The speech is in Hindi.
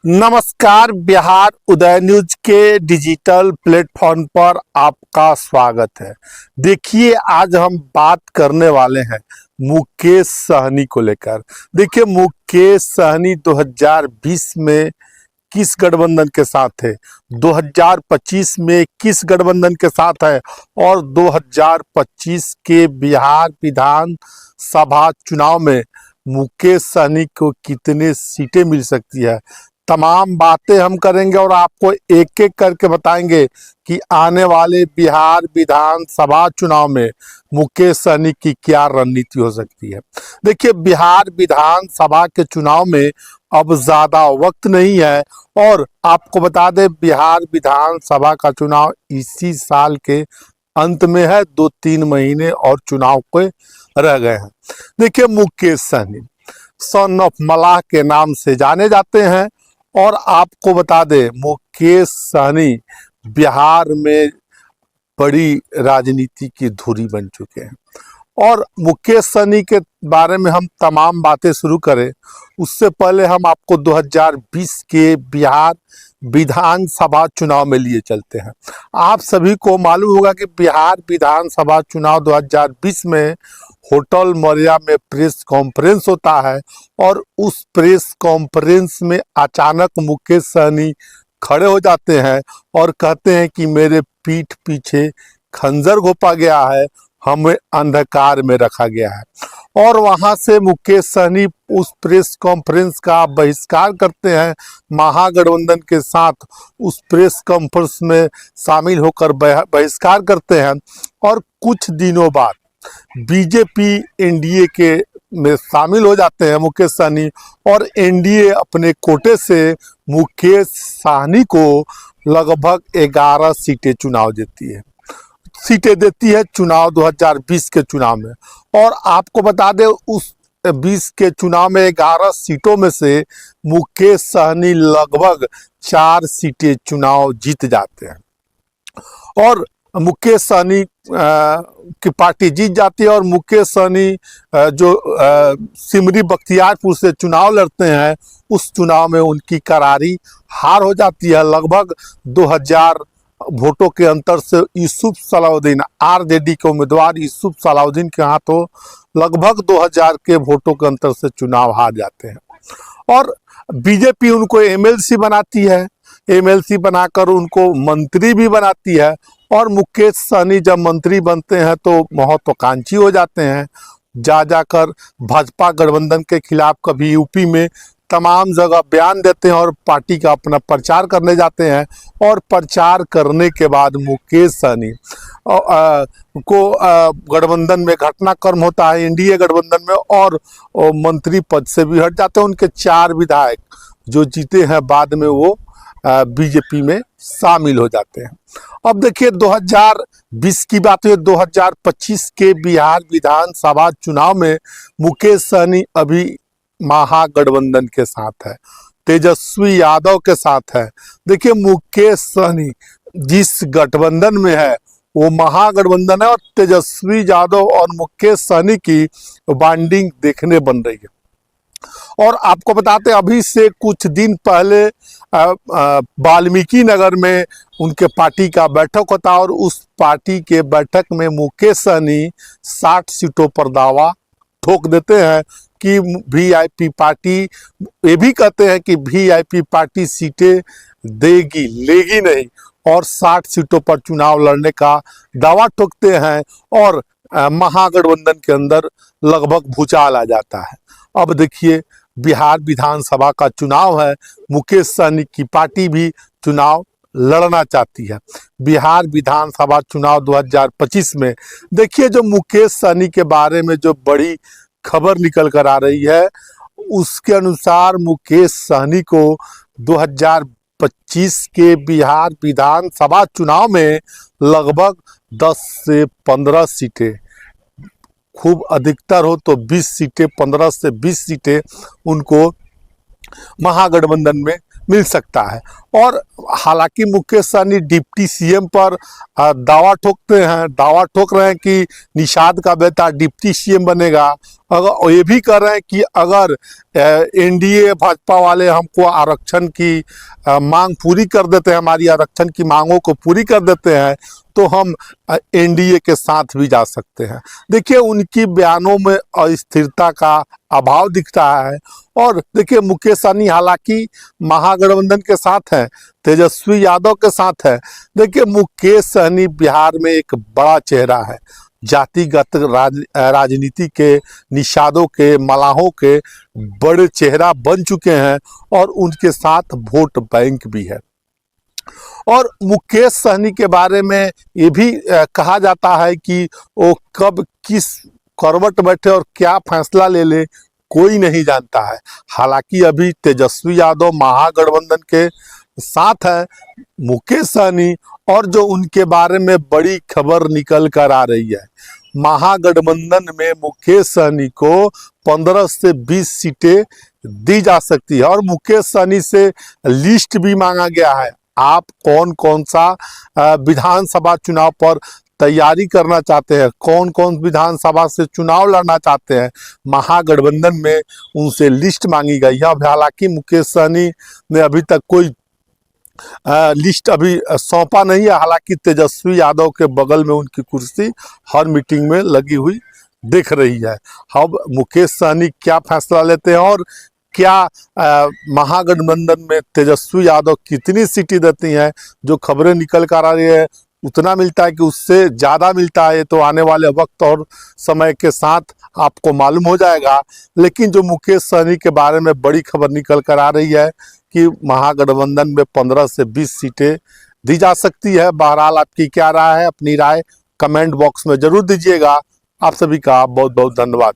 नमस्कार। बिहार उदय न्यूज के डिजिटल प्लेटफॉर्म पर आपका स्वागत है। देखिए, आज हम बात करने वाले हैं मुकेश सहनी को लेकर। देखिए, मुकेश सहनी 2020 में किस गठबंधन के साथ है, 2025 में किस गठबंधन के साथ है और 2025 के बिहार विधानसभा चुनाव में मुकेश सहनी को कितने सीटें मिल सकती है, तमाम बातें हम करेंगे और आपको एक एक करके बताएंगे कि आने वाले बिहार विधानसभा चुनाव में मुकेश सहनी की क्या रणनीति हो सकती है। देखिए, बिहार विधानसभा के चुनाव में अब ज्यादा वक्त नहीं है और आपको बता दें, बिहार विधानसभा का चुनाव इसी साल के अंत में है। 2-3 महीने और चुनाव के रह गए हैं। देखिए, मुकेश सहनी सन ऑफ मलाह के नाम से जाने जाते हैं और आपको बता दें, मुकेश सहनी बिहार में बड़ी राजनीति की धुरी बन चुके हैं। और मुकेश सहनी के बारे में हम तमाम बातें शुरू करें उससे पहले हम आपको 2020 के बिहार विधानसभा चुनाव में लिए चलते हैं। आप सभी को मालूम होगा कि बिहार विधानसभा चुनाव 2020 में होटल मौर्या में प्रेस कॉन्फ्रेंस होता है और उस प्रेस कॉन्फ्रेंस में अचानक मुकेश सहनी खड़े हो जाते हैं और कहते हैं कि मेरे पीठ पीछे खंजर घोंपा गया है, हमें अंधकार में रखा गया है। और वहां से मुकेश सहनी उस प्रेस कॉन्फ्रेंस का बहिष्कार करते हैं, महागठबंधन के साथ उस प्रेस कॉन्फ्रेंस में शामिल होकर बहिष्कार करते हैं और कुछ दिनों बाद बीजेपी एनडीए के में शामिल हो जाते हैं मुकेश सहनी, और एनडीए अपने कोटे से मुकेश सहनी को लगभग 11 सीटें देती है चुनाव 2020 के चुनाव में। और आपको बता दें, उस 20 के चुनाव में 11 सीटों में से मुकेश सहनी लगभग 4 सीटें चुनाव जीत जाते हैं और मुकेश सहनी की पार्टी जीत जाती है। और मुकेश सहनी जो सिमरी बख्तियारपुर से चुनाव लड़ते हैं, उस चुनाव में उनकी करारी हार हो जाती है। लगभग 2000 वोटों के अंतर से यूसुफ सलाउद्दीन, आरजेडी के उम्मीदवार यूसुफ सलाउद्दीन के हाथों लगभग 2000 के वोटों के अंतर से चुनाव हार जाते हैं। और बीजेपी उनको एमएलसी बनाती है, एमएलसी बनाकर उनको मंत्री भी बनाती है। और मुकेश सहनी जब मंत्री बनते हैं तो महत्वाकांक्षी हो जाते हैं, जाकर भाजपा गठबंधन के खिलाफ कभी यूपी में तमाम जगह बयान देते हैं और पार्टी का अपना प्रचार करने जाते हैं। और प्रचार करने के बाद मुकेश सहनी को गठबंधन में घटनाक्रम होता है, एनडीए गठबंधन में, और मंत्री पद से भी हट जाते हैं। उनके 4 विधायक जो जीते हैं बाद में वो बीजेपी में शामिल हो जाते हैं। अब देखिए, 2020 की बात है, 2025 के बिहार विधानसभा चुनाव में मुकेश सहनी अभी महागठबंधन के साथ है, तेजस्वी यादव के साथ है। देखिए, मुकेश सहनी जिस गठबंधन में है वो महागठबंधन है और तेजस्वी यादव और मुकेश सहनी की बॉन्डिंग देखने बन रही है। और आपको बताते हैं, अभी से कुछ दिन पहले वाल्मीकि नगर में उनके पार्टी का बैठक होता है और उस पार्टी के बैठक में मुकेश सहनी 60 सीटों पर दावा ठोक देते हैं कि वीआईपी पार्टी, ये भी कहते हैं कि वीआईपी पार्टी सीटें देगी, लेगी नहीं, और 60 सीटों पर चुनाव लड़ने का दावा ठोकते हैं। और महागठबंधन के अंदर लगभग भूचाल आ जाता है। अब देखिए, बिहार विधानसभा का चुनाव है, मुकेश सहनी की पार्टी भी चुनाव लड़ना चाहती है बिहार विधानसभा चुनाव 2025 में। देखिए, जो मुकेश सहनी के बारे में जो बड़ी खबर निकल कर आ रही है, उसके अनुसार मुकेश सहनी को 2025 के बिहार विधानसभा चुनाव में लगभग 10 से 15 सीटें, खूब अधिकतर हो तो 20 सीटें, 15 से 20 सीटें उनको महागठबंधन में मिल सकता है। और हालांकि मुकेश सहनी डिप्टी सीएम पर दावा ठोक रहे हैं कि निषाद का बेटा डिप्टी सीएम बनेगा अगर ये भी कह रहे हैं कि अगर एनडीए भाजपा वाले हमको आरक्षण की मांग पूरी कर देते हैं, हमारी आरक्षण की मांगों को पूरी कर देते हैं, तो हम एनडीए के साथ भी जा सकते हैं। देखिए उनकी बयानों में अस्थिरता का अभाव दिख रहा है। और देखिए मुकेश सहनी हालांकि महागठबंधन के साथ हैं, तेजस्वी यादव के साथ है। देखिए मुकेश सहनी बिहार में एक बड़ा चेहरा है, जातिगत राजनीति के निषादों के, मलाहों के बड़े चेहरा बन चुके हैं और उनके साथ वोट बैंक भी है। और मुकेश सहनी के बारे में ये भी कहा जाता है कि वो कब किस करवट बैठे और क्या फैसला ले ले कोई नहीं जानता है। हालांकि अभी तेजस्वी यादव महागठबंधन के साथ है मुकेश सहनी, और जो उनके बारे में बड़ी खबर निकल कर आ रही है, महागठबंधन में मुकेश सहनी को 15 से 20 सीटें दी जा सकती है। और मुकेश सहनी से लिस्ट भी मांगा गया है, आप कौन कौन सा विधानसभा चुनाव पर तैयारी करना चाहते हैं, कौन कौन विधानसभा से चुनाव लड़ना चाहते हैं। महागठबंधन में उनसे लिस्ट मांगी गई है। हालांकि मुकेश सहनी ने अभी तक कोई लिस्ट अभी सौंपा नहीं है। हालांकि तेजस्वी यादव के बगल में उनकी कुर्सी हर मीटिंग में लगी हुई दिख रही है। अब मुकेश सहनी क्या फैसला लेते हैं और क्या महागठबंधन में तेजस्वी यादव कितनी सीटें देती हैं, जो खबरें निकल कर आ रही है उतना मिलता है कि उससे ज़्यादा मिलता है, तो आने वाले वक्त और समय के साथ आपको मालूम हो जाएगा। लेकिन जो मुकेश सहनी के बारे में बड़ी खबर निकल कर आ रही है कि महागठबंधन में 15 से 20 सीटें दी जा सकती है। बहरहाल आपकी क्या राय है, अपनी राय कमेंट बॉक्स में जरूर दीजिएगा। आप सभी का बहुत बहुत धन्यवाद।